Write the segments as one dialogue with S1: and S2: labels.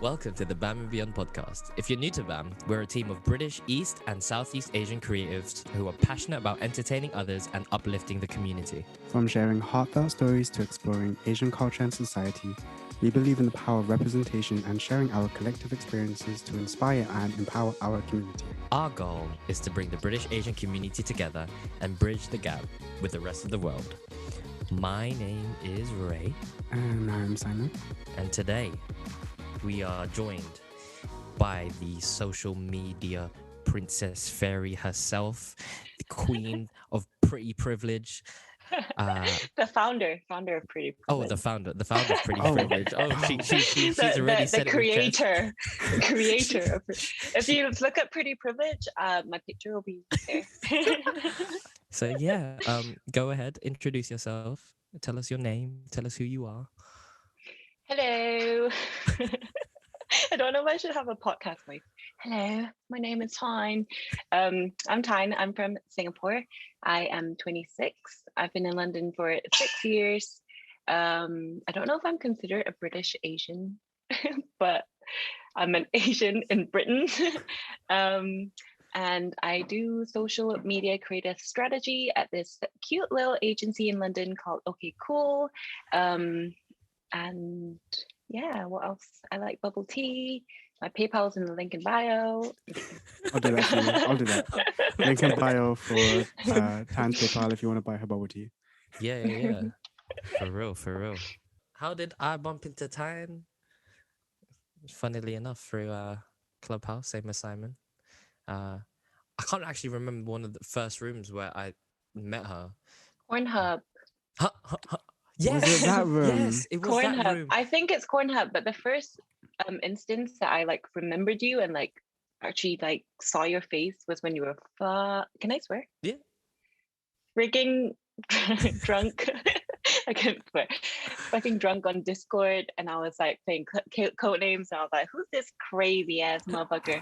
S1: Welcome to the BAM and Beyond podcast. If you're new to BAM, we're a team of British, East and Southeast Asian creatives who are passionate about entertaining others and uplifting the community.
S2: From sharing heartfelt stories to exploring Asian culture and society, we believe in the power of representation and sharing our collective experiences to inspire and empower our community.
S1: Our goal is to bring the British Asian community together and bridge the gap with the rest of the world. My name is Ray.
S2: And I'm Simon.
S1: And today, we are joined by the social media princess fairy herself, the queen of pretty privilege.
S3: The founder of Pretty Privilege.
S1: Oh, the founder of Pretty Privilege. Oh, she's already said
S3: the creator. The creator of If you look at Pretty Privilege, my picture will be there.
S1: So yeah, go ahead, introduce yourself, tell us your name, tell us who you are.
S3: Hello. I don't know if I should have a podcast voice. Hello, my name is Tyne. I'm Tyne. I'm from Singapore. I am 26. I've been in London for 6 years. I don't know if I'm considered a British Asian, but I'm an Asian in Britain. And I do social media creative strategy at this cute little agency in London called OK Cool. And yeah, what else? I like bubble tea. My PayPal's in the link in bio.
S2: I'll do that for you. I'll do that. Link in bio for Tyne's PayPal if you want to buy her bubble tea.
S1: Yeah. For real. How did I bump into Tyne? Funnily enough, through Clubhouse, same as Simon. I can't actually remember one of the first rooms where I met her.
S3: Cornhub.
S1: Yes,
S2: was it that room?
S1: Yes, it was
S3: Cornhub.
S1: that room.
S3: I think it's Cornhub, but the first instance that I like remembered you and like actually like saw your face was when you were can I swear?
S1: Yeah.
S3: Frigging drunk. I can't swear. Fucking drunk on Discord, and I was like playing code names, and I was like, "Who's this crazy ass motherfucker?"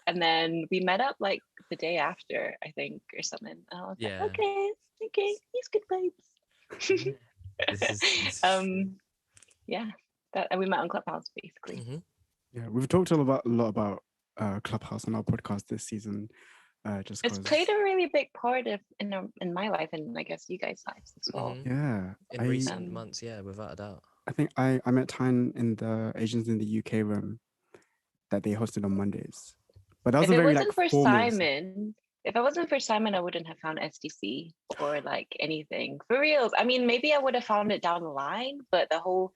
S3: And then we met up like the day after, I think, or something. And I was like, okay, he's good vibes. Yeah, and we met on Clubhouse basically.
S1: Mm-hmm.
S2: Yeah, we've talked a lot about Clubhouse on our podcast this season. Just
S3: it's played a really big part in my life, and I guess you guys' lives as well.
S1: Mm-hmm.
S2: Yeah,
S1: in recent months, yeah, without a doubt.
S2: I think I met Tyne in the Asians in the UK room that they hosted on Mondays. But that was
S3: If
S2: a
S3: it
S2: very
S3: wasn't for
S2: formal...
S3: Simon, I wouldn't have found SDC or like anything for reals. I mean, maybe I would have found it down the line, but the whole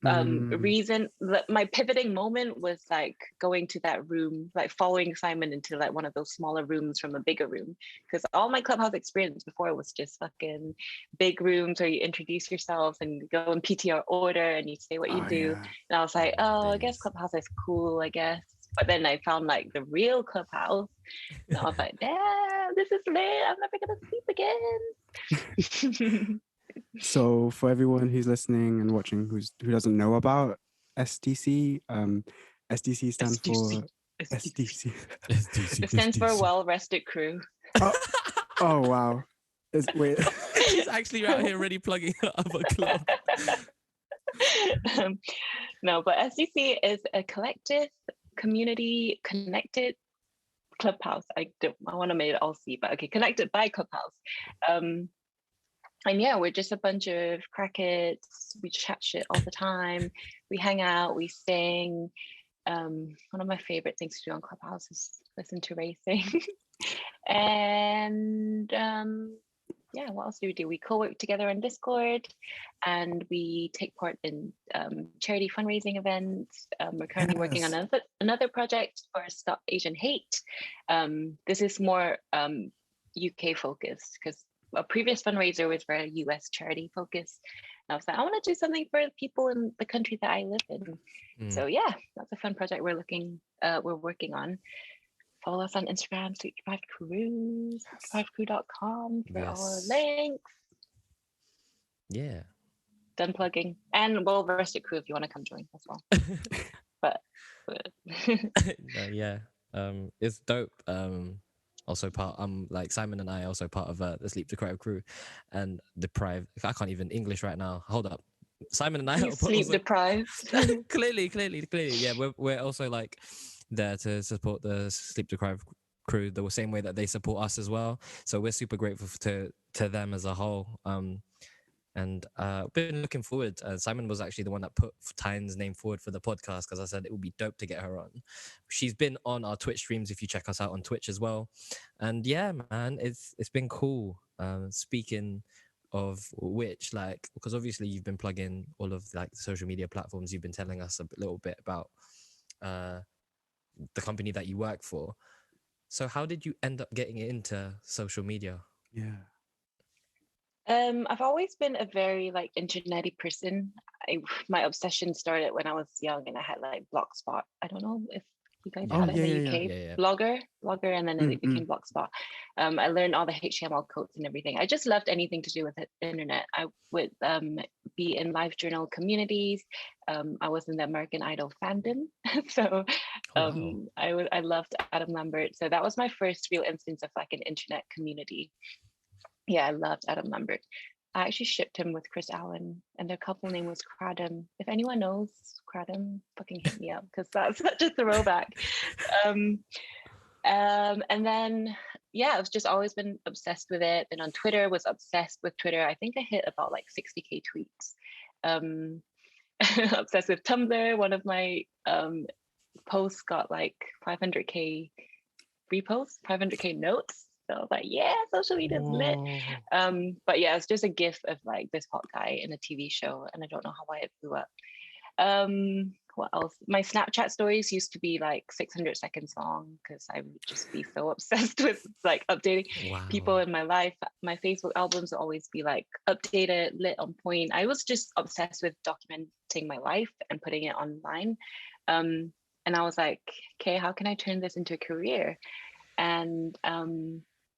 S3: reason, my pivoting moment was like going to that room, like following Simon into like one of those smaller rooms from a bigger room, because all my Clubhouse experience before was just fucking big rooms where you introduce yourself and you go in PTR order and you say what you do. Yeah. And I was like, I guess Clubhouse is cool, I guess. But then I found like the real Clubhouse, and I was like, damn, this is lit. I'm never gonna sleep again.
S2: So for everyone who's listening and watching who doesn't know about SDC, SDC stands for SDC.
S3: It stands for Well Rested Crew.
S2: Oh wow. Wait.
S1: She's actually out here already plugging her other club.
S3: No, but SDC is a collective, community connected Clubhouse. I want to make it all C, but okay, connected by Clubhouse. And yeah, we're just a bunch of crackheads. We chat shit all the time. We hang out, we sing. One of my favorite things to do on Clubhouse is listen to racing. And yeah, what else do? We co-work together on Discord, and we take part in charity fundraising events. We're currently working on another project for Stop Asian Hate. This is more UK focused, because a previous fundraiser was very US charity focused. And I was like, I want to do something for the people in the country that I live in. So yeah, that's a fun project we're working on. Follow us on Instagram, 65crews, 65crew.com for all our links.
S1: Yeah.
S3: Done plugging. And Well Rested Crew if you want to come join as well. but
S1: yeah. It's dope. Also part like Simon and I are also part of the Sleep Deprived crew, and I can't even English right now. Hold up. Simon and I are
S3: Sleep
S1: also
S3: deprived.
S1: clearly. Yeah, we're also like there to support the sleep deprived crew the same way that they support us as well. So we're super grateful to them as a whole. And been looking forward. Simon was actually the one that put Tyne's name forward for the podcast because I said it would be dope to get her on. She's been on our Twitch streams if you check us out on Twitch as well. And yeah, man, it's been cool. Speaking of which, like, because obviously you've been plugging all of like the social media platforms. You've been telling us a little bit about the company that you work for. So how did you end up getting into social media?
S2: Yeah.
S3: I've always been a very like internety person. My obsession started when I was young, and I had like Blogspot. I don't know if you guys
S2: Oh,
S3: had it in
S2: yeah,
S3: the
S2: yeah,
S3: UK.
S1: Yeah.
S3: Blogger, and then it became Blogspot. I learned all the HTML codes and everything. I just loved anything to do with the internet. I would be in live journal communities. I was in the American Idol fandom, so
S1: Wow.
S3: I loved Adam Lambert. So that was my first real instance of like an internet community. Yeah, I loved Adam Lambert. I actually shipped him with Chris Allen, and their couple name was Cradham. If anyone knows Cradham, fucking hit me up because that's such a throwback. And then yeah, I've just always been obsessed with it. Been on Twitter, was obsessed with Twitter. I think I hit about like 60K tweets. Obsessed with Tumblr. One of my posts got like 500K reposts, 500K notes. So I was like, yeah, social media is lit. But yeah, it's just a gif of like this hot guy in a TV show, and I don't know how it blew up. What else? My Snapchat stories used to be like 600 seconds long because I would just be so obsessed with like updating people in my life. My Facebook albums would always be like updated, lit, on point. I was just obsessed with documenting my life and putting it online. And I was like, okay, how can I turn this into a career? And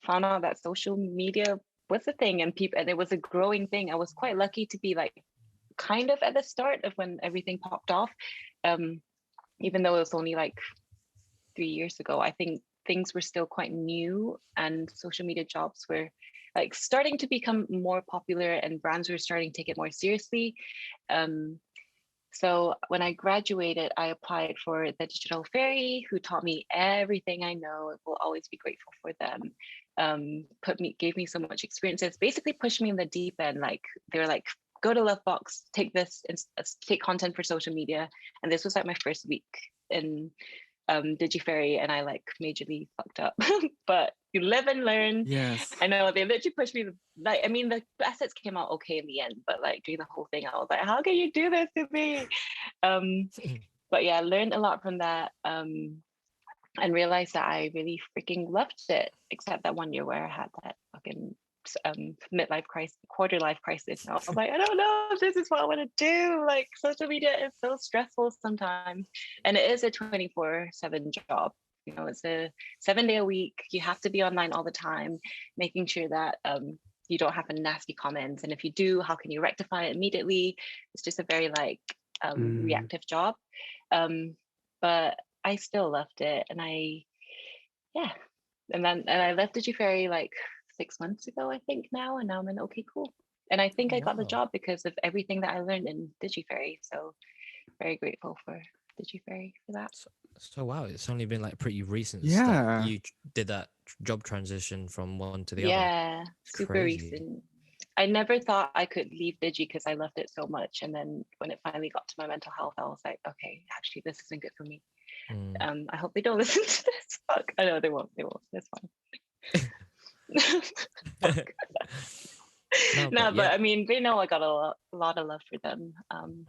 S3: found out that social media was a thing, and it was a growing thing. I was quite lucky to be like kind of at the start of when everything popped off. Even though it was only like 3 years ago, I think things were still quite new, and social media jobs were like starting to become more popular, and brands were starting to take it more seriously. So when I graduated, I applied for the Digital Fairy, who taught me everything I know. I will always be grateful for them. Gave me so much experiences, basically pushed me in the deep end. Like they were like, go to Lovebox, take this, and take content for social media. And this was like my first week in DigiFairy, and I like majorly fucked up. But you live and learn.
S2: Yes.
S3: I know they literally pushed me. Like, I mean, the assets came out okay in the end, but like during the whole thing, I was like, how can you do this to me? But yeah, I learned a lot from that, and realized that I really freaking loved it, except that 1 year where I had that fucking midlife crisis, quarter life crisis. And I was like, I don't know if this is what I want to do. Like, social media is so stressful sometimes, and it is a 24/7 job. You know, it's a 7-day a week. You have to be online all the time, making sure that you don't have any nasty comments, and if you do, how can you rectify it immediately? It's just a very like reactive job, but I still loved it, and I left DigiFairy like 6 months ago, I think now, and now I'm in OK Cool. And I think I got the job because of everything that I learned in DigiFairy. So very grateful for DigiFairy for that.
S1: So wow, it's only been like pretty recent that
S2: Yeah.
S1: you did that job transition from one to the other.
S3: Yeah, super
S1: crazy.
S3: recent. I never thought I could leave Digi because I loved it so much. And then when it finally got to my mental health, I was like, okay, actually, this isn't good for me. I hope they don't listen to this. Fuck. I know they won't. They won't. That's fine. But I mean, they know I got a lot of love for them, and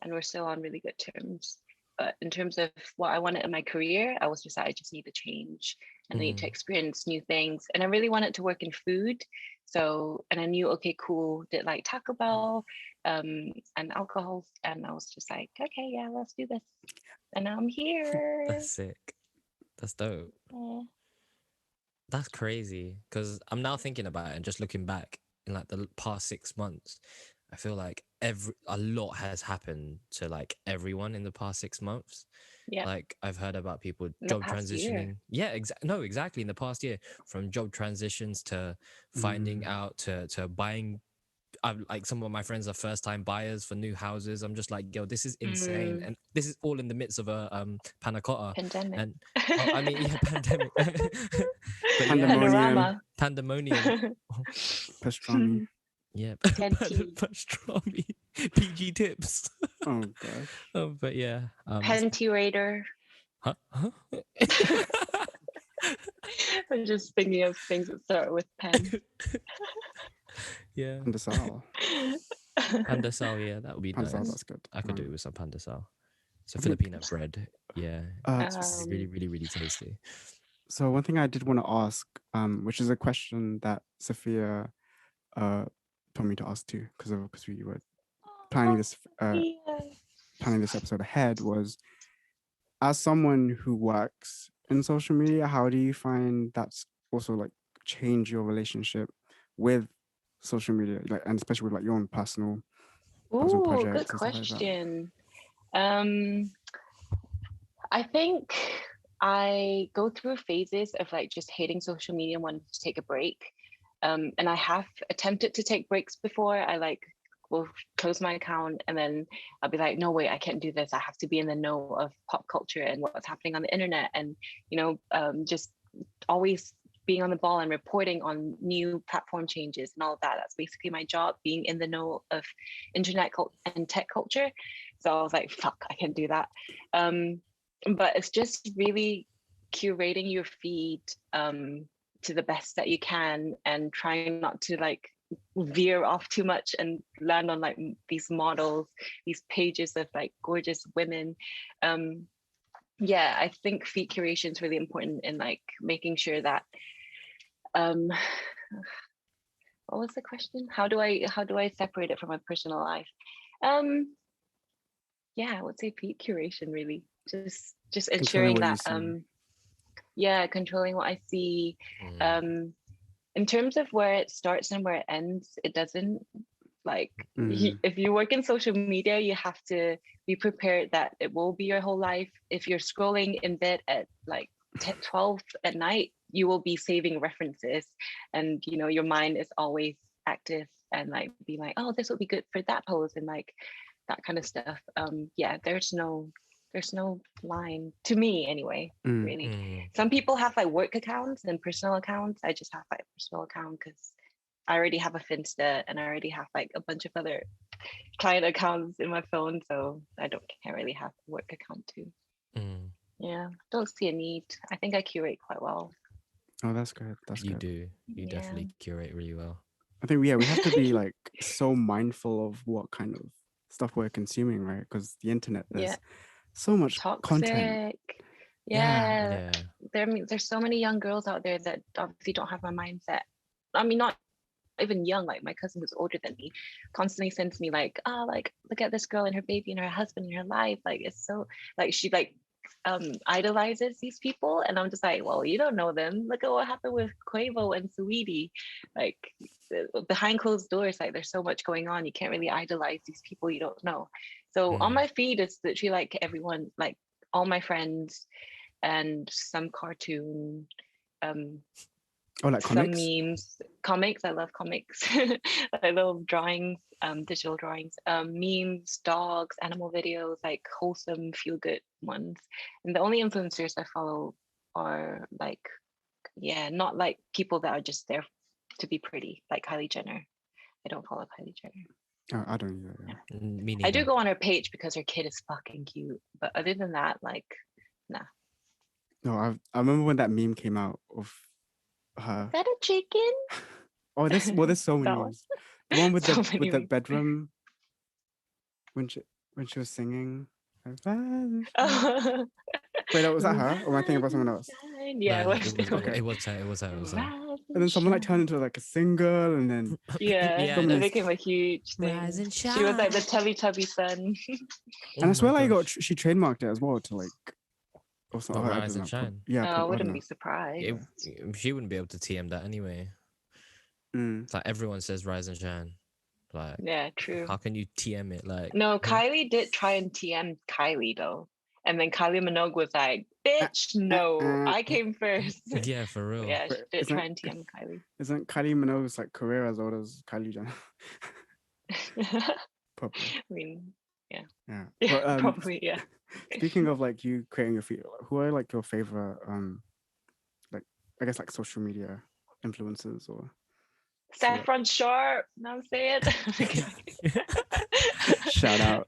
S3: we're still on really good terms. But in terms of what I wanted in my career, I just need to change, and I need to experience new things. And I really wanted to work in food. So, and I knew OK Cool did like Taco Bell and alcohol, and I was just like, okay, yeah, let's do this. And now I'm here.
S1: That's sick. That's dope.
S3: Yeah.
S1: That's crazy because I'm now thinking about it and just looking back in like the past 6 months, I feel like a lot has happened to like everyone in the past 6 months.
S3: Yeah.
S1: Like I've heard about people
S3: in
S1: job transitioning. Year. Yeah, exactly. In the past year, from job transitions to finding out to buying I'm like, some of my friends are first time buyers for new houses. I'm just like, yo, this is insane, and this is all in the midst of a panna cotta.
S3: Pandemic.
S1: And I mean, yeah, pandemic. But yeah,
S3: Panorama.
S1: pandemonium.
S2: Pastrami.
S1: Yeah,
S3: 10T.
S1: pastrami. PG tips.
S2: Oh gosh.
S1: But yeah,
S3: Penturator.
S1: huh?
S3: I'm just thinking of things that start with pen.
S1: Yeah,
S2: Pandesal.
S1: pandesal. Yeah, that would be
S2: Pandesal,
S1: nice.
S2: that's good.
S1: I could do it with some pandesal. So
S2: I think-
S1: Filipino bread. Yeah, it's really, really, really tasty.
S2: So one thing I did want to ask, which is a question that Sophia told me to ask too, because we were planning this episode ahead, was, as someone who works in social media, how do you find that's also like change your relationship with social media, like, and especially with like your own personal projects
S3: Good
S2: and stuff like that?
S3: question. I think I go through phases of like just hating social media and wanting to take a break. And I have attempted to take breaks before. I like will close my account and then I'll be like, no, wait, I can't do this. I have to be in the know of pop culture and what's happening on the internet. And, just always being on the ball and reporting on new platform changes and all of that. That's basically my job, being in the know of internet and tech culture. So I was like, fuck, I can't do that. But it's just really curating your feed to the best that you can and trying not to like veer off too much and land on like these models, these pages of like gorgeous women. I think feed curation is really important in like making sure that what was the question? How do I separate it from my personal life? I would say feed curation, really. Just ensuring that controlling what I see. In terms of where it starts and where it ends, it doesn't. Like if you work in social media, you have to be prepared that it will be your whole life. If you're scrolling in bed at like 12 at night, you will be saving references, and your mind is always active and like be like, oh, this will be good for that pose and like that kind of stuff. There's no line, to me anyway, really. Some people have like work accounts and personal accounts. I just have like a personal account because I already have a Finsta and I already have like a bunch of other client accounts in my phone, so I can't really have a work account too. Yeah, don't see a need. I think I curate quite well.
S2: Oh, that's good.
S1: You do. You definitely curate really well.
S2: I think we have to be like so mindful of what kind of stuff we're consuming, right? Because the internet, there's so much content.
S3: There's so many young girls out there that obviously don't have my mindset. I mean, not even young, like my cousin who's older than me constantly sends me like, like look at this girl and her baby and her husband and her life, like it's so like she like idolizes these people, and I'm just like, well, you don't know them. Look at what happened with Quavo and Saweetie. Like behind closed doors, like there's so much going on. You can't really idolize these people you don't know. So on my feed, it's literally like everyone, like all my friends and some cartoon,
S2: like
S3: some memes, comics. I love comics. I love drawings, digital drawings, memes, dogs, animal videos, like wholesome, feel good ones. And the only influencers I follow are like, not like people that are just there to be pretty, like Kylie Jenner. I don't follow Kylie Jenner.
S2: Oh, I don't either. Yeah.
S1: Me neither.
S3: I do go on her page because her kid is fucking cute, but other than that, like, nah.
S2: No, I remember when that meme came out of her.
S3: Is that a chicken?
S2: Oh, there's so many memes. The one with the bedroom when she was singing. Wait, was that her? Or am I thinking about someone else?
S3: Yeah,
S1: no, it was her.
S2: And then someone like turned into like a singer, and then
S3: it became a huge thing.
S1: Rise and shine.
S3: She was like the Teletubby son.
S2: And I swear, like, she trademarked it as well to like. Also,
S1: Rise and shine.
S3: I wouldn't be surprised.
S1: She wouldn't be able to TM that anyway. It's like everyone says rise and shine. Like,
S3: yeah, true.
S1: How can you TM it? Like,
S3: no, Kylie did try and TM Kylie though, and then Kylie Minogue was like, "Bitch, no, I came first."
S1: Yeah, for real.
S3: Yeah, she did try and TM Kylie.
S2: Isn't Kylie Minogue's like career as old as Kylie Jenner? Probably.
S3: I mean,
S2: Yeah.
S3: yeah,
S2: But
S3: probably, yeah.
S2: speaking of like you creating your feed, who are like your favorite like I guess like social media influencers or
S3: Saffron Sharp, know what I'm saying?
S2: shout out.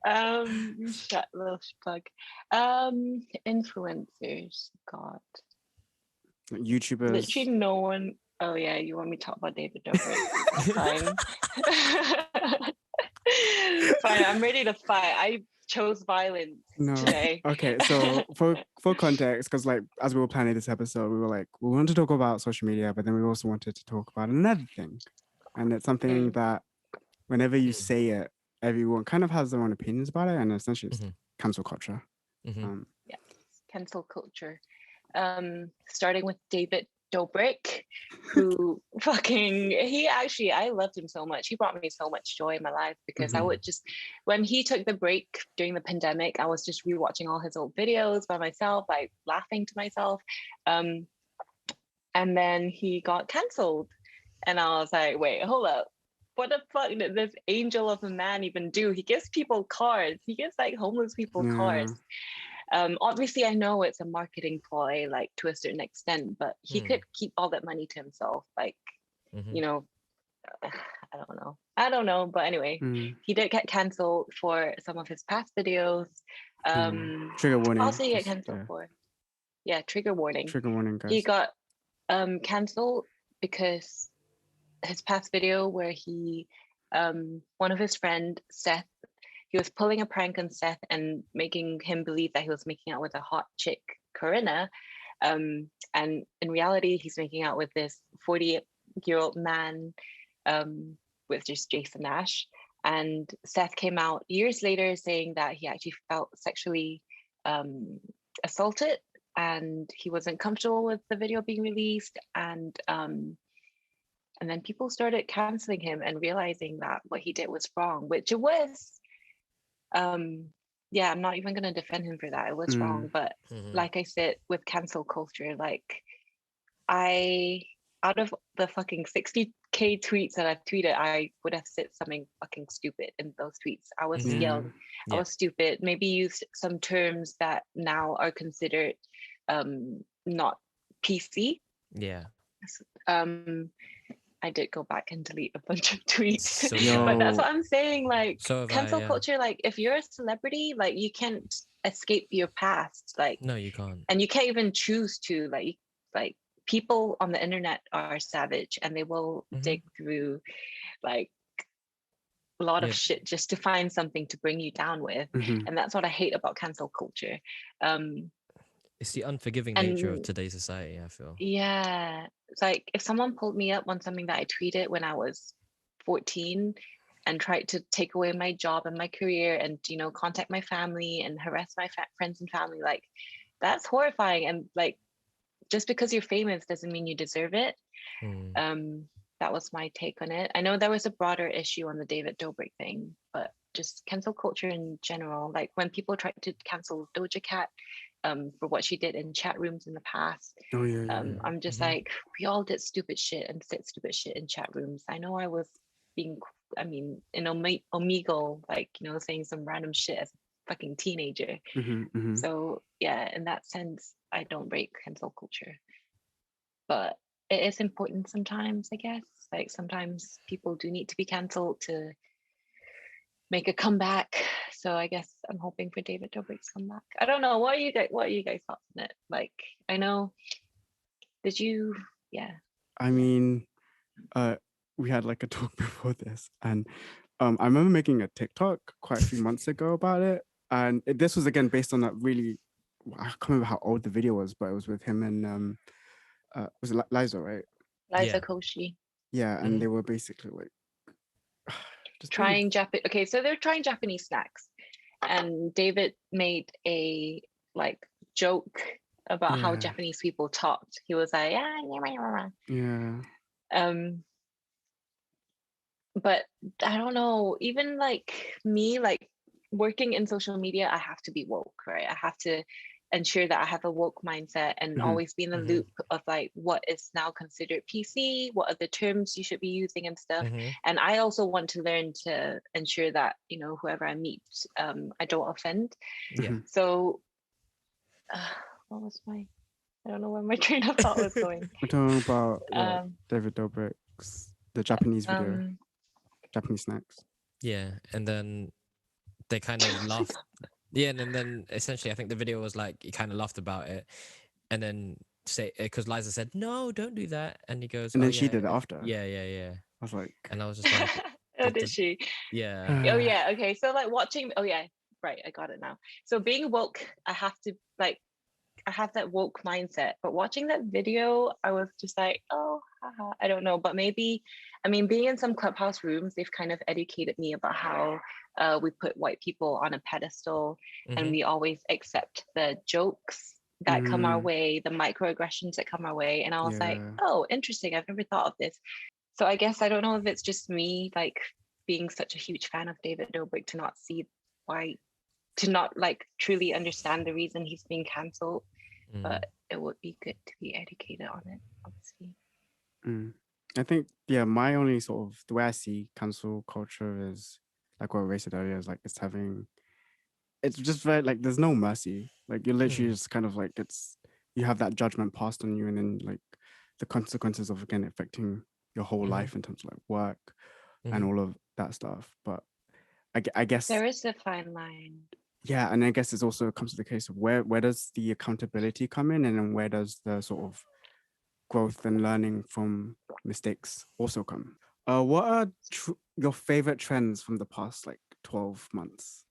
S3: Little plug. Influencers, God.
S2: Like YouTubers.
S3: Literally no one. Oh yeah, you want me to talk about David Dobrik? That's fine. Fine, I'm ready to fight. I chose violence today.
S2: Okay, so for context, because like as we were planning this episode, we were like, we wanted to talk about social media, but then we also wanted to talk about another thing. And it's something that whenever you say it, everyone kind of has their own opinions about it, and essentially it's cancel culture.
S3: Yeah, cancel culture. Starting with David Dobrik, who I loved him so much. He brought me so much joy in my life because I would just, when he took the break during the pandemic, I was just rewatching all his old videos by myself, like laughing to myself. And then he got cancelled. And I was like, wait, hold up. What the fuck did this angel of a man even do? He gives people cars. He gives like homeless people cars. Obviously, I know it's a marketing ploy, like to a certain extent, but he could keep all that money to himself. Like, you know, I don't know. But anyway, he did get cancelled for some of his past videos.
S2: Trigger warning.
S3: Also, he got cancelled for, trigger warning.
S2: Trigger warning, guys.
S3: He got cancelled because his past video where he, one of his friend Seth, he was pulling a prank on Seth and making him believe that he was making out with a hot chick, Corinna. And in reality, he's making out with this 40-year-old man with just Jason Nash. And Seth came out years later saying that he actually felt sexually assaulted and he wasn't comfortable with the video being released. And then people started canceling him and realizing that what he did was wrong, which it was. I'm not even going to defend him for that. It was wrong. But like I said, with cancel culture, like out of the fucking 60K tweets that I've tweeted, I would have said something fucking stupid in those tweets. I was young. I was stupid. Maybe used some terms that now are considered not PC.
S1: Yeah.
S3: I did go back and delete a bunch of tweets,
S1: So
S3: but that's what I'm saying. Like
S1: So
S3: cancel culture, like if you're a celebrity, like you can't escape your past. Like
S1: no, you can't,
S3: and you can't even choose to. Like people on the internet are savage, and they will dig through like a lot of shit just to find something to bring you down with, and that's what I hate about cancel culture.
S1: It's the unforgiving nature of today's society, I feel.
S3: Yeah. It's like if someone pulled me up on something that I tweeted when I was 14 and tried to take away my job and my career and, you know, contact my family and harass my friends and family, like that's horrifying. And like, just because you're famous doesn't mean you deserve it. That was my take on it. I know there was a broader issue on the David Dobrik thing, but just cancel culture in general, like when people tried to cancel Doja Cat, for what she did in chat rooms in the past. I'm just like, we all did stupid shit and said stupid shit in chat rooms. I know I was being, in Omegle, like, you know, saying some random shit as a fucking teenager. So yeah, in that sense, I don't break cancel culture. But it is important sometimes, I guess. Like sometimes people do need to be cancelled to make a comeback. So I guess I'm hoping for David Dobrik's comeback. I don't know. What are you guys thoughts on it? Like, I know. Did you? Yeah.
S2: I mean, we had like a talk before this, and I remember making a TikTok quite a few months ago about it, and this was again based on that really. I can't remember how old the video was, but it was with him and was it Liza, right?
S3: Liza Koshy.
S2: Yeah, and they were basically like
S3: just trying Japanese. Okay, so they're trying Japanese snacks, and David made a like joke about how Japanese people talked. He was like, but I don't know. Even like me, like working in social media, I have to be woke, right? I have to ensure that I have a woke mindset and
S2: Mhm.
S3: always be in the
S1: Mhm.
S3: loop of like what is now considered PC, what are the terms you should be using and stuff.
S1: Mhm.
S3: And I also want to learn to ensure that, whoever I meet, I don't offend.
S1: Yeah.
S2: Mhm.
S3: So what was I don't know where my train of thought was going.
S2: We're talking about
S3: Um,
S2: David Dobrik's the Japanese video, Japanese snacks.
S1: Yeah, and then they kind of laughed. Yeah, and then essentially, I think the video was like he kind of laughed about it, and then say because Liza said no, don't do that, and he goes,
S2: And
S1: oh
S2: then she
S1: yeah,
S2: did it after.
S1: yeah, yeah, yeah,
S2: I was like,
S1: and I was just like,
S3: oh,
S1: what
S3: did
S1: does-
S3: she?
S1: yeah,
S3: Oh yeah, okay. So like watching, oh yeah, right, I got it now. So being woke, I have that woke mindset, but watching that video, I was just like, oh, haha, I don't know. But maybe, I mean, being in some clubhouse rooms, they've kind of educated me about how we put white people on a pedestal and
S1: Mhm.
S3: we always accept the jokes that come our
S2: Mm.
S3: way, the microaggressions that come our way. And I was like,
S2: Yeah.
S3: oh, interesting. I've never thought of this. So I guess I don't know if it's just me like being such a huge fan of David Dobrik to not see why, to not like truly understand the reason he's being cancelled.
S1: Mm.
S3: But it would be good to be educated on it, obviously.
S2: I think, yeah, my only sort of the way I see cancel culture is like what Ray said earlier, is like it's just very like there's no mercy. Like you're literally just kind of like you have that judgment passed on you, and then like the consequences of again affecting your whole
S1: Mhm.
S2: life in terms of like work and
S1: Mhm.
S2: all of that stuff. But I guess
S3: There is a fine line.
S2: yeah, and I guess it's also comes to the case of where does the accountability come in, and then where does the sort of growth and learning from mistakes also come. What are your favorite trends from the past like 12 months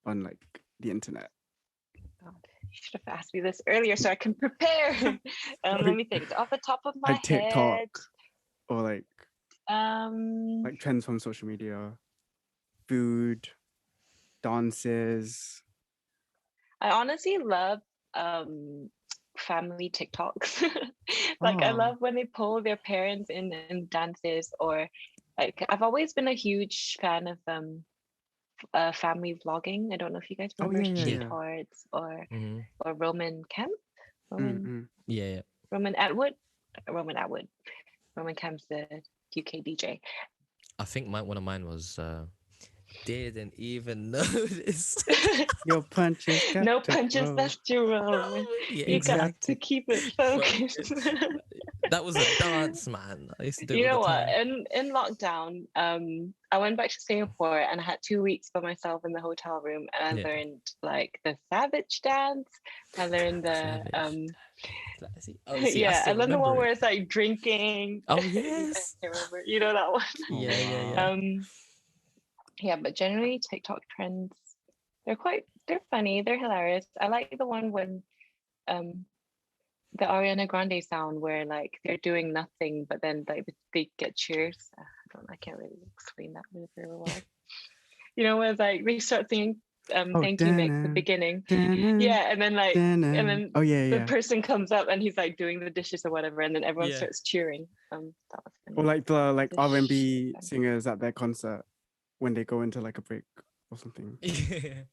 S2: on like the internet?
S3: God, you should have asked me this earlier so I can prepare. Let me think. Off the top of my
S2: Like TikTok
S3: head,
S2: or like trends from social media, food, dances.
S3: I honestly love family TikToks. Like I
S2: Oh.
S3: love when they pull their parents in dances, or like I've always been a huge fan of family vlogging. I don't know if you guys
S2: Oh,
S3: remember
S2: yeah,
S3: Street
S2: yeah.
S3: Hordes or
S1: Mhm.
S3: Roman Kemp, Roman
S1: Yeah, yeah.
S3: Roman Atwood, Roman Kemp's the UK DJ.
S1: I think one of mine was didn't even notice.
S2: Your punches got
S3: No
S2: to
S3: punches
S2: roll.
S3: left to roll.
S1: Yeah,
S3: You got
S1: exactly.
S3: to keep it focused.
S1: That was a dance, man. I used to do it
S3: You
S1: all
S3: know
S1: the
S3: what?
S1: time.
S3: In lockdown, I went back to Singapore and I had 2 weeks by myself in the hotel room, and I
S1: Yeah.
S3: learned like the savage dance. I learned the
S1: Savage. Oh, see, I
S3: yeah, I
S1: still
S3: learned the one
S1: remember
S3: where
S1: it.
S3: it's like drinking.
S1: Oh
S3: I
S1: yes.
S3: can't remember. You know that one.
S2: Oh,
S1: Yeah, yeah,
S2: wow.
S1: yeah.
S3: Yeah, but generally TikTok trends, they're funny, they're hilarious. I like the one when the Ariana Grande sound where like they're doing nothing, but then like they get cheers. I can't really explain that very well. You know, where it's like they start singing thank you Nick, the beginning. Yeah, and then like and then
S2: oh yeah,
S3: the
S2: yeah.
S3: person comes up and he's like doing the dishes or whatever, and then everyone
S1: Yeah.
S3: starts cheering. That was funny.
S2: Or like the
S3: The
S2: R&B
S3: shit.
S2: singers at their concert when they go into like a break or something.
S1: Yeah.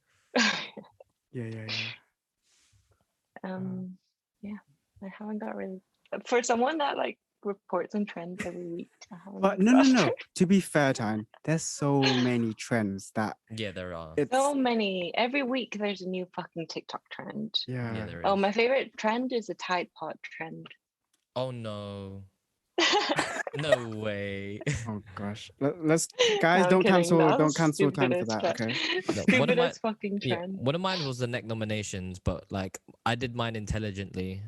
S2: Yeah.
S3: Yeah, I haven't got really for someone that like reports on trends every week. I haven't
S2: But
S3: got
S2: no. To be fair, Tan, there's so many trends that
S1: Yeah, there are.
S2: it's
S3: so many. Every week there's a new fucking TikTok trend.
S1: Yeah,
S2: yeah.
S1: there is.
S3: Oh, my favorite trend is the Tide Pod trend.
S1: Oh no. No way.
S2: Oh gosh. Let's guys
S3: No, I'm
S2: don't
S3: kidding.
S2: cancel
S3: That
S2: don't
S3: was
S2: cancel Tan for
S3: stupidest
S2: that,
S3: trend.
S2: okay?
S1: No, one of my-
S3: Stupidest fucking
S1: Yeah,
S3: trend.
S1: one of mine was the neck nominations, but like I did mine intelligently.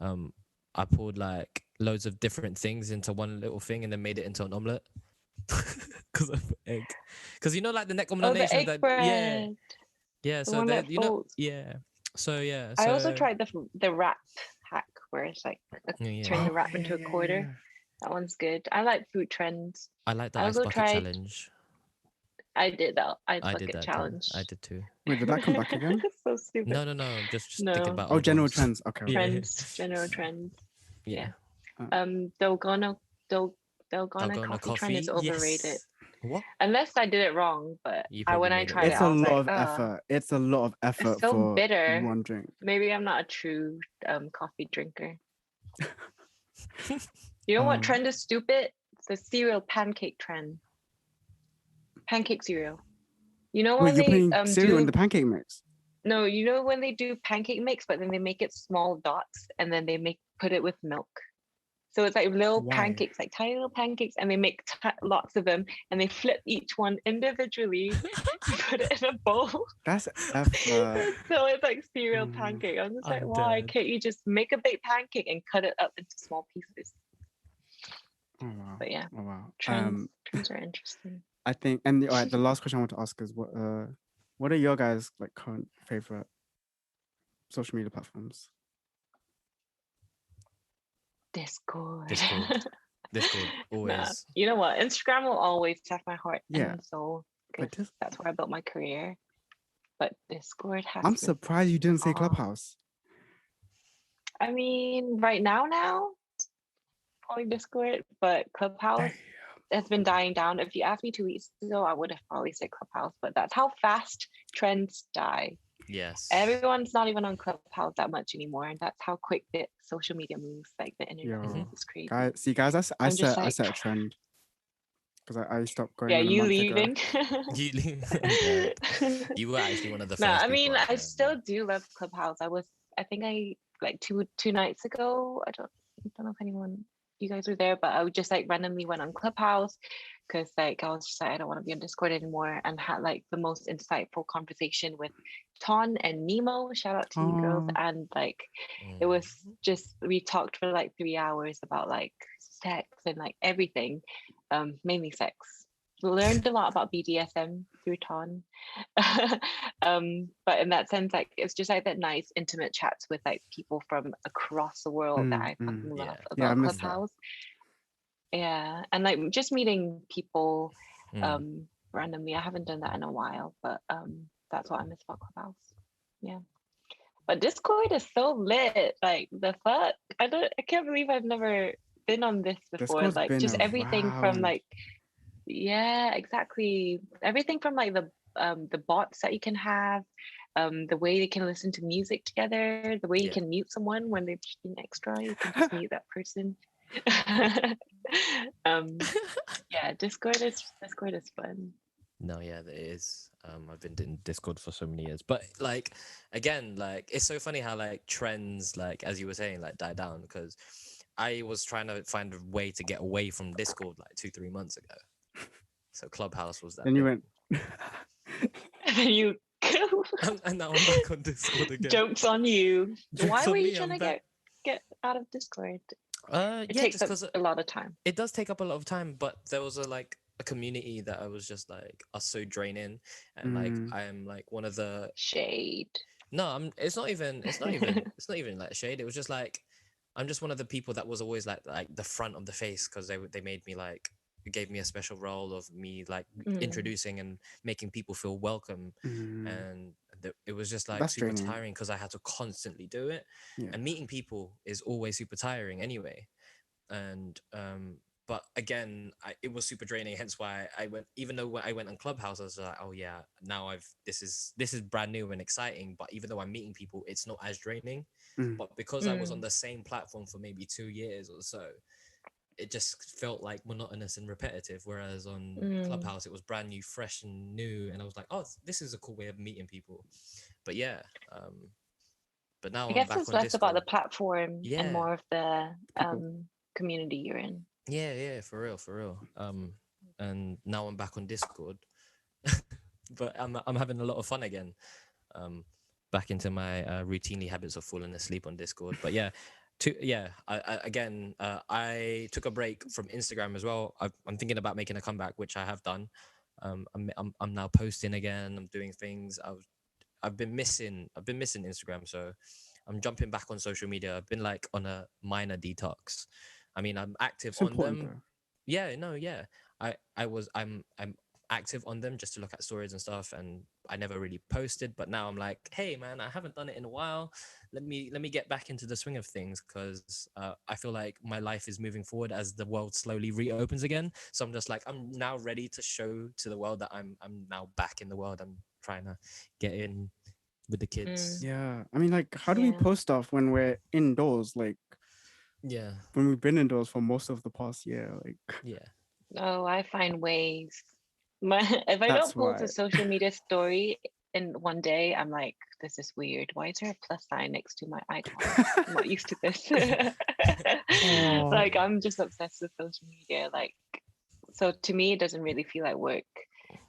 S1: I pulled like loads of different things into one little thing and then made it into an omelette. Because of egg. Because you know, like the neck
S3: Oh, the
S1: nominations
S3: egg
S1: that
S3: bread.
S1: yeah.
S3: The
S1: So
S3: one
S1: that
S3: that
S1: you know
S3: folds.
S1: yeah. So yeah.
S3: I also
S1: so-
S3: tried the wrap hack where it's like
S1: Yeah.
S3: turn the
S2: Oh,
S3: wrap into a quarter. That one's good. I like food trends.
S1: I like the
S3: I
S1: ice
S3: also
S1: bucket
S3: tried.
S1: challenge.
S3: I did that ice
S1: I
S3: bucket
S1: did that
S3: challenge.
S1: too. I did too.
S2: Wait, did that come back again?
S3: So stupid.
S1: No. Just
S3: No.
S1: thinking about
S2: Oh,
S1: old
S2: general
S1: ones.
S2: trends. Okay.
S1: Yeah.
S3: Trends, general trends.
S1: Yeah.
S3: Dalgona
S1: Dalgona
S3: coffee trend is overrated.
S1: Yes. What?
S3: Unless I did it wrong, but
S1: You
S3: I
S1: probably
S3: when I
S1: made it
S3: tried it,
S2: It's
S1: wrong.
S2: a
S3: I was
S2: lot
S3: like,
S2: of effort. It's a lot of
S3: it's
S2: effort
S3: so
S2: for
S3: bitter.
S2: one drink.
S3: Maybe I'm not a true coffee drinker. You know what
S2: Um,
S3: trend is stupid? It's the cereal pancake trend. Pancake cereal. You know
S2: Wait,
S3: when
S2: you're
S3: they
S2: putting cereal in
S3: do
S2: the pancake mix?
S3: no, you know when they do pancake mix, but then they make it small dots and then they put it with milk. So it's like little
S2: Why?
S3: pancakes, like tiny little pancakes, and they make lots of them, and they flip each one individually, put it in a bowl.
S2: That's effort.
S3: So it's like cereal
S2: Mm.
S3: pancake. I'm just like,
S1: I'm
S3: why
S1: dead.
S3: can't you just make a big pancake and cut it up into small pieces?
S2: Oh wow.
S3: But yeah,
S2: Oh wow.
S3: trends are interesting.
S2: I think, and all right, the last question I want to ask is what are your guys' like current favorite social media platforms?
S3: Discord.
S1: Discord,
S3: Nah,
S1: always.
S3: you know what? Instagram will always have my heart
S2: Yeah,
S3: and soul
S2: but
S3: because that's where I built my career. But Discord has
S2: I'm
S3: to.
S2: surprised you didn't say
S3: Oh.
S2: Clubhouse.
S3: I mean, right now, probably Discord, but Clubhouse has been dying down. If you asked me 2 weeks ago, I would have probably said Clubhouse, but that's how fast trends die.
S1: Yes.
S3: Everyone's not even on Clubhouse that much anymore, and that's how quick the social media moves. Like the internet
S2: Yo,
S3: is crazy.
S2: guys, I
S3: I'm just
S2: I
S3: like,
S2: set a trend because I stopped going
S3: yeah,
S2: on a
S3: you
S2: month ago.
S3: leaving.
S1: You, I'm dead. You were actually one of the
S3: No,
S1: first
S3: I
S1: people.
S3: mean,
S1: out
S3: I
S1: there,
S3: still
S1: man.
S3: do love Clubhouse. I think I like two nights ago. I don't know if you guys were there, but I would just like randomly went on Clubhouse because like I was just like I don't want to be on Discord anymore, and had like the most insightful conversation with Ton and Nemo. Shout out to you girls,
S2: Oh,
S3: and like it was
S1: Mm.
S3: just we talked for like 3 hours about like sex and like everything, mainly sex. Learned a lot about BDSM through Ton. But in that sense, like it's just like that nice intimate chats with like people from across the world that I fucking love
S1: Yeah.
S2: yeah, I
S3: about
S2: missed that.
S3: Clubhouse. Yeah, and like just meeting people
S1: Mm.
S3: randomly. I haven't done that in a while, but that's what I miss about Clubhouse. Yeah. But Discord is so lit. Like the fuck? I can't believe I've never been on this before.
S2: Discord's
S3: Like
S2: been
S3: just everything from
S2: around.
S3: like yeah, exactly. Everything from like the bots that you can have, the way you can listen to music together, the way you
S1: Yeah.
S3: can mute someone when they're just being extra, you can just mute that person. um, yeah, Discord is fun.
S1: No, yeah, it is. I've been in Discord for so many years, but like, again, like it's so funny how like trends, like as you were saying, like die down because I was trying to find a way to get away from Discord like 2-3 months ago. So Clubhouse was that
S2: Then you
S1: thing.
S2: went.
S3: And then you
S1: And now I'm back on Discord again.
S3: jokes on you.
S1: Jokes
S3: Why
S1: on
S3: were you
S1: me,
S3: trying
S1: I'm
S3: to
S1: back.
S3: get out of Discord? It
S1: Yeah,
S3: takes
S1: just
S3: up
S1: because
S3: a lot of time.
S1: it does take up a lot of time, but there was a community that I was just like us so draining, and like
S2: Mm.
S1: I am like one of the
S3: Shade.
S1: no, it's not even like shade. It was just like I'm just one of the people that was always like the front of the face because they made me like gave me a special role of me like
S3: Mm.
S1: introducing and making people feel welcome,
S2: Mm.
S1: and it was just like
S2: That's
S1: super
S2: draining.
S1: tiring because I had to constantly do it,
S2: Yeah.
S1: and meeting people is always super tiring anyway, and but again it was super draining, hence why I went, even though when I went on Clubhouse I was like, oh yeah, now this is brand new and exciting, but even though I'm meeting people it's not as draining.
S2: Mm.
S1: But because I was on
S3: Mm.
S1: the same platform for maybe 2 years or so, it just felt like monotonous and repetitive, whereas on
S3: Mm.
S1: Clubhouse it was brand new, fresh and new, and I was like, oh, this is a cool way of meeting people. But yeah, but now
S3: I
S1: I'm
S3: guess
S1: back
S3: it's
S1: on
S3: less about the
S1: Discord.
S3: platform and
S1: Yeah,
S3: more of the
S2: People.
S3: community you're in.
S1: yeah, for real. And now I'm back on Discord, but I'm having a lot of fun again. Back into my routinely habits of falling asleep on Discord. But yeah, I took a break from Instagram as well. I'm thinking about making a comeback, which I have done. I'm now posting again. I'm doing things. I've been missing Instagram, so I'm jumping back on social media. I've been like on a minor detox. I mean, I'm active
S2: It's
S1: on
S2: important
S1: them.
S2: though.
S1: Yeah, no, yeah. I'm active on them just to look at stories and stuff, and I never really posted. But now I'm like, hey man, I haven't done it in a while. Let me get back into the swing of things, because I feel like my life is moving forward as the world slowly reopens again. So I'm just like, I'm now ready to show to the world that I'm now back in the world. I'm trying to get in with the kids.
S2: Yeah. I mean, like, how do we
S3: Yeah.
S2: post stuff when we're indoors? Like,
S1: Yeah,
S2: when we've been indoors for most of the past year, like,
S1: yeah,
S3: Oh, I find ways. If I
S2: that's
S3: don't post a
S2: why.
S3: social media story in one day, I'm like, this is weird. Why is there a plus sign next to my icon? I'm not used to this.
S2: Oh.
S3: Like, I'm just obsessed with social media. Like, so to me, it doesn't really feel like work.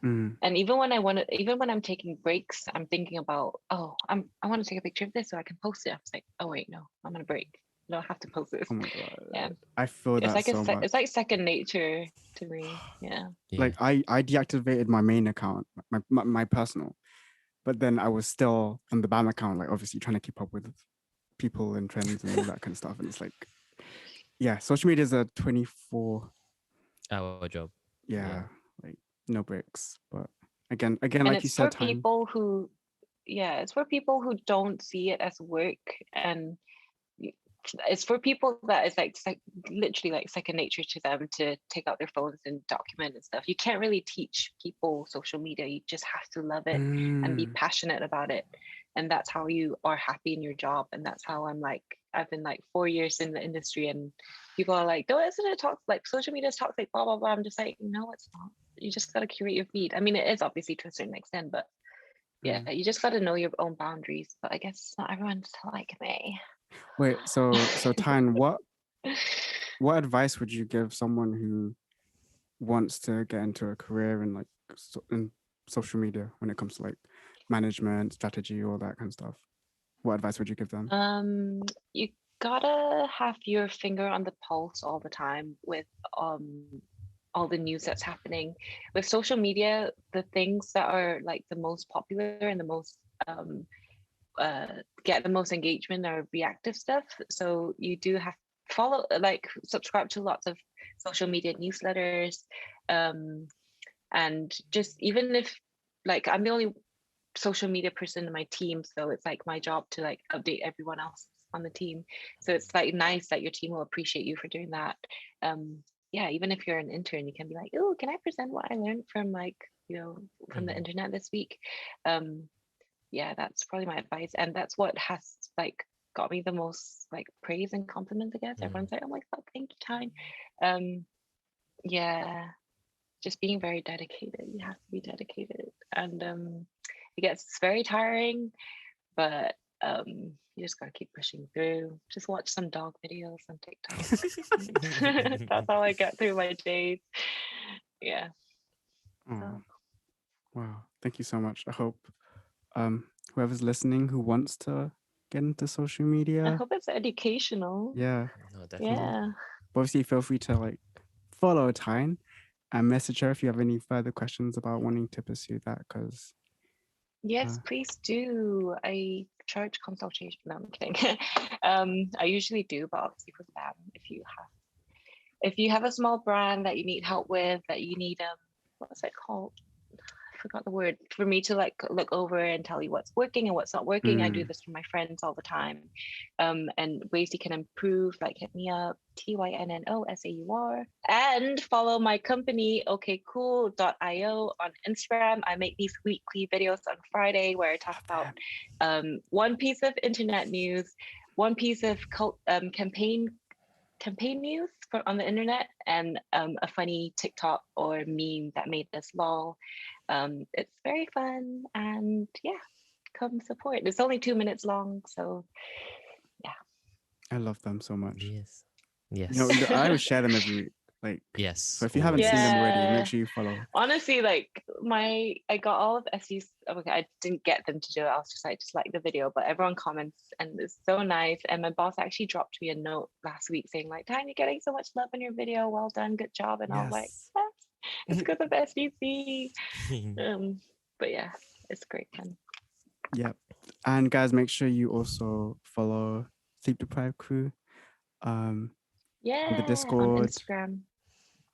S2: Mm.
S3: And even when I'm taking breaks, I'm thinking about, oh, I want to take a picture of this so I can post it. I was like, oh wait, no, I'm on a break. I don't have to post this.
S2: Oh my god.
S3: Yeah,
S2: I feel
S3: it's
S2: that
S3: like
S2: so much.
S3: it's like second nature to me. Yeah.
S1: yeah.
S2: Like, I deactivated my main account, my personal, but then I was still on the BAM account, like obviously trying to keep up with people and trends and all that kind of stuff. And it's like, yeah, social media is a 24,
S1: Our job.
S2: yeah, like no breaks. But again,
S3: And
S2: like you
S3: it's for
S2: said, time.
S3: people who, yeah, it's for people who don't see it as work, and it's for people that is like literally like second nature to them to take out their phones and document and stuff. You can't really teach people social media. You just have to love it and be
S2: Mm.
S3: passionate about it, and that's how you are happy in your job. And that's how I'm like, I've been like 4 years in the industry, and people are like, "No, isn't it toxic? Like social media is toxic, blah blah blah." I'm just like, no, it's not. You just got to curate your feed. I mean, it is obviously to a certain extent, but yeah, you just got to know your own boundaries. But I guess not everyone's like me.
S2: Wait, so Tyne, what advice would you give someone who wants to get into a career in like in social media when it comes to like management, strategy, all that kind of stuff? What advice would you give them?
S3: You gotta have your finger on the pulse all the time with all the news that's happening. With social media, the things that are like the most popular and the most uh, get the most engagement are reactive stuff. So you do have follow like subscribe to lots of social media newsletters, and just even if like I'm the only social media person in my team, so it's like my job to like update everyone else on the team. So it's like nice that your team will appreciate you for doing that. Yeah, even if you're an intern, you can be like, oh, can I present what I learned from like, from the internet this week? Yeah, that's probably my advice, and that's what has like got me the most like praise and compliments, I guess. Everyone's like, oh my god, thank you, Tyne. Yeah, just being very dedicated. You have to be dedicated, and it gets very tiring, but you just gotta keep pushing through. Just watch some dog videos on TikTok. That's how I get through my days. Yeah.
S2: Oh,
S3: So
S2: wow. Thank you so much. I hope whoever's listening who wants to get into social
S3: I
S2: media,
S3: hope it's educational.
S2: yeah,
S1: No, definitely.
S3: Yeah.
S2: but obviously feel free to like follow Tyne and message her if you have any further questions about wanting to pursue that, because
S3: Yes, please do. I charge consultation. No, I'm kidding. I usually do, but obviously for them, if you have a small brand that you need help with, that you need what's it called? I forgot the word. For me to like look over and tell you what's working and what's not working. I do this for my friends all the time. And ways you can improve, like hit me up, TYNNOSAUR. And follow my company, okcool.io on Instagram. I make these weekly videos on Friday where I talk about one piece of internet news, one piece of campaign news on the internet, and a funny TikTok or meme that made us lol. It's very fun, and yeah, come support. It's only 2 minutes long, so yeah.
S2: I love them so much.
S1: Yes. Yes.
S2: You know, I always share them every week. Like,
S1: Yes.
S2: so if you haven't seen them already, make sure you follow.
S3: Honestly, like I got all of SU's. Okay, I didn't get them to do it. I was just like the video, but everyone comments and it's so nice. And my boss actually dropped me a note last week saying like, "Tyne, you're getting so much love in your video. Well done, good job." And I was like,
S2: Yes.
S3: yes, it's because of SDC. But yeah, it's great fun.
S2: Yep. And guys, make sure you also follow Sleep Deprived Crew.
S3: Yeah,
S2: On the
S3: on
S2: Discord.
S3: Instagram.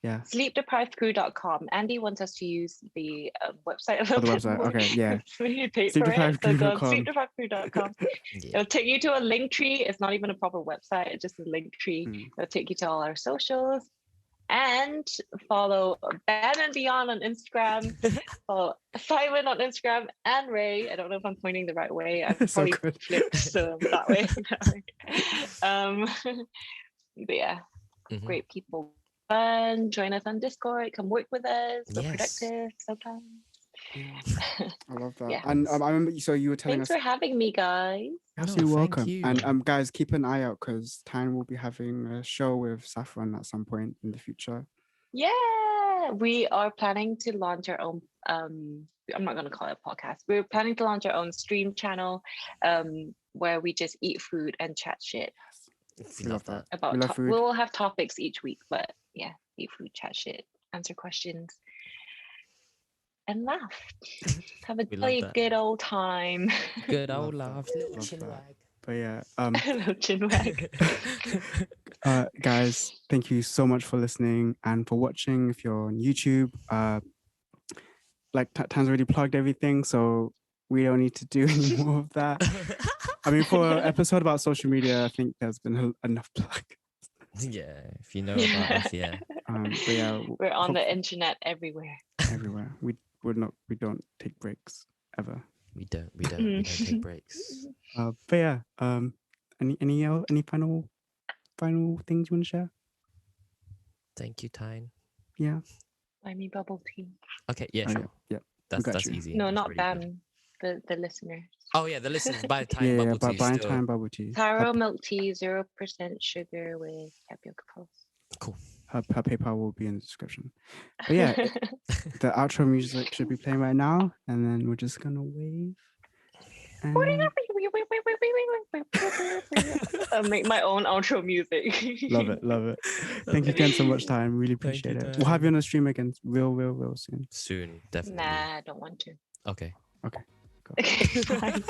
S2: Yeah.
S3: Sleepdeprivedcrew.com. Andy wants us to use the website of
S2: Oh, the
S3: bit
S2: website.
S3: more.
S2: Okay, yeah.
S3: We paid for it. So go on
S2: Sleepdeprivedcrew.com.
S3: sleepdeprivedcrew.com.
S1: Yeah.
S3: It'll take you to a link tree. It's not even a proper website. It's just a link tree.
S2: Mm.
S3: It'll take you to all our socials. And follow Ben and Beyond on Instagram. Follow Simon on Instagram and Ray. I don't know if I'm pointing the right way. I've
S2: So
S3: probably
S2: good.
S3: flipped that way. But yeah,
S1: Mhm.
S3: great people. Fun. Join us on Discord. Come work with us. We're
S1: Yes.
S3: productive sometimes.
S2: I love that.
S3: Yeah.
S2: And I remember, so you were telling
S3: Thanks
S2: us.
S3: for having me, guys.
S2: Absolutely
S1: thank
S2: welcome.
S1: you.
S2: And guys, keep an eye out because Tyne will be having a show with Saffron at some point in the future.
S3: Yeah, we are planning to launch our own. I'm not going to call it a podcast. We're planning to launch our own stream channel, where we just eat food and chat shit
S1: We love that.
S3: about.
S2: We love food.
S3: We'll have topics each week, but yeah, eat food, chat shit, answer questions, and laugh. Have a
S1: We love
S3: really
S1: that.
S3: good old time.
S1: Good
S2: Love
S1: old
S2: that.
S1: love, little
S2: Love
S1: chin
S2: that.
S1: wag.
S2: But yeah,
S3: Little chin wag.
S2: guys, thank you so much for listening and for watching. If you're on YouTube, like Tan's already plugged everything, so we don't need to do any more of that. I mean, for an episode about social media, I think there's been enough plug.
S1: Yeah, if you know about us, yeah.
S2: But yeah,
S3: We're on the internet everywhere.
S2: everywhere. We don't take breaks ever.
S1: We don't take breaks.
S2: But yeah, any final things you want to share?
S1: Thank you, Tyne.
S2: Yeah.
S3: Buy me bubble tea.
S1: Okay, yeah,
S2: Oh,
S1: sure.
S2: yeah.
S1: That's
S2: you.
S1: easy.
S3: No,
S1: That's
S3: not
S1: really good.
S3: them. The listeners.
S1: Oh yeah, the listeners buy Tyne
S2: Yeah,
S1: bubble
S2: but
S1: tea
S2: buying
S1: still.
S2: Tyne bubble tea.
S3: Taro milk tea, 0% sugar with tapioca pearls.
S1: Cool.
S2: Her PayPal will be in the description. But yeah, the outro music should be playing right now, and then we're just gonna wave. And
S3: I'll make my own outro music.
S2: love it. Thank you again so much, Tyne. Really appreciate it. We'll have you on the stream again real soon.
S1: Soon, definitely.
S3: Nah, I don't want to.
S1: Okay.
S2: Okay.
S3: Okay, bye.